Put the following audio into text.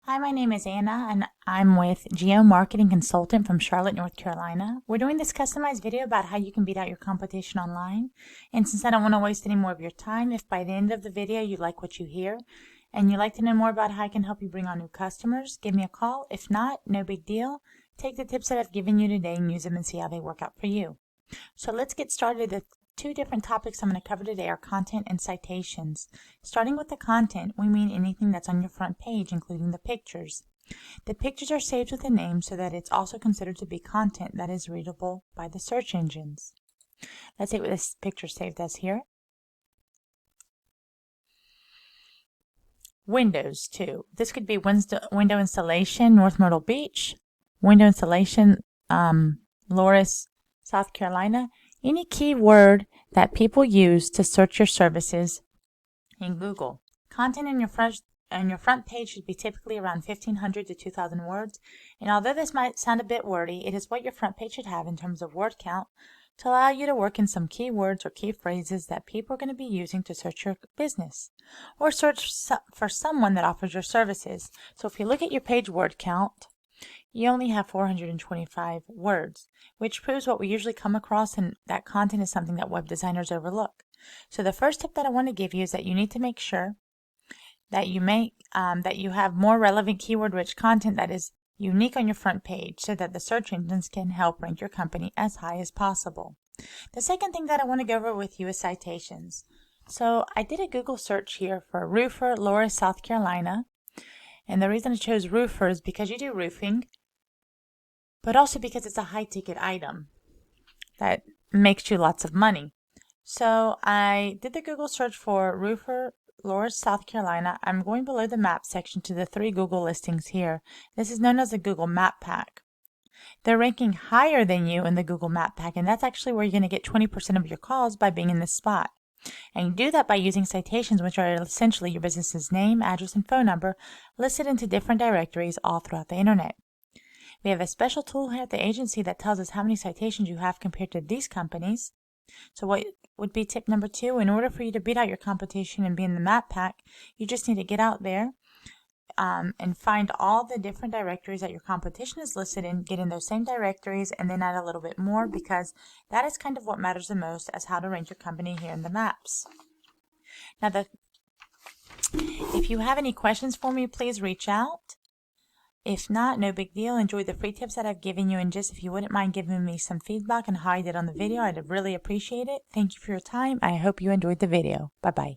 Hi, my name is Anna, and I'm with Geo Marketing Consultant from Charlotte, North Carolina. We're doing this customized video about how you can beat out your competition online. And since I don't want to waste any more of your time, if by the end of the video you like what you hear and you'd like to know more about how I can help you bring on new customers, give me a call. If not, no big deal. Take the tips that I've given you today and use them and see how they work out for you. So let's get started. The two different topics I'm going to cover today are content and citations. Starting with the content, we mean anything that's on your front page, including the pictures. The pictures are saved with a name so that it's also considered to be content that is readable by the search engines. Let's see what this picture saved as here. Windows too. This could be window installation, North Myrtle Beach, window installation, Loris, South Carolina. Any keyword that people use to search your services in Google. Content in your front page should be typically around 1,500 to 2,000 words. And although this might sound a bit wordy, it is what your front page should have in terms of word count to allow you to work in some keywords or key phrases that people are going to be using to search your business or search for someone that offers your services. So if you look at your page word count, you only have 425 words, which proves what we usually come across, and that content is something that web designers overlook. So the first tip that I want to give you is that you need to make sure that you have more relevant keyword-rich content that is unique on your front page so that the search engines can help rank your company as high as possible. The second thing that I want to go over with you is citations. So I did a Google search here for roofer, Loris, South Carolina. And the reason I chose roofer is because you do roofing, but also because it's a high-ticket item that makes you lots of money. So I did the Google search for roofer, Loris, South Carolina. I'm going below the map section to the 3 Google listings here. This is known as a Google Map Pack. They're ranking higher than you in the Google Map Pack, and that's actually where you're going to get 20% of your calls by being in this spot. And you do that by using citations, which are essentially your business's name, address, and phone number listed into different directories all throughout the internet. We have a special tool here at the agency that tells us how many citations you have compared to these companies. So what would be tip number 2? In order for you to beat out your competition and be in the map pack, you just need to get out there and find all the different directories that your competition is listed in, get in those same directories, and then add a little bit more, because that is kind of what matters the most as how to rank your company here in the maps. Now, if you have any questions for me, please reach out. If not, no big deal. Enjoy the free tips that I've given you, and just if you wouldn't mind giving me some feedback on how I did on the video, I'd really appreciate it. Thank you for your time. I hope you enjoyed the video. Bye-bye.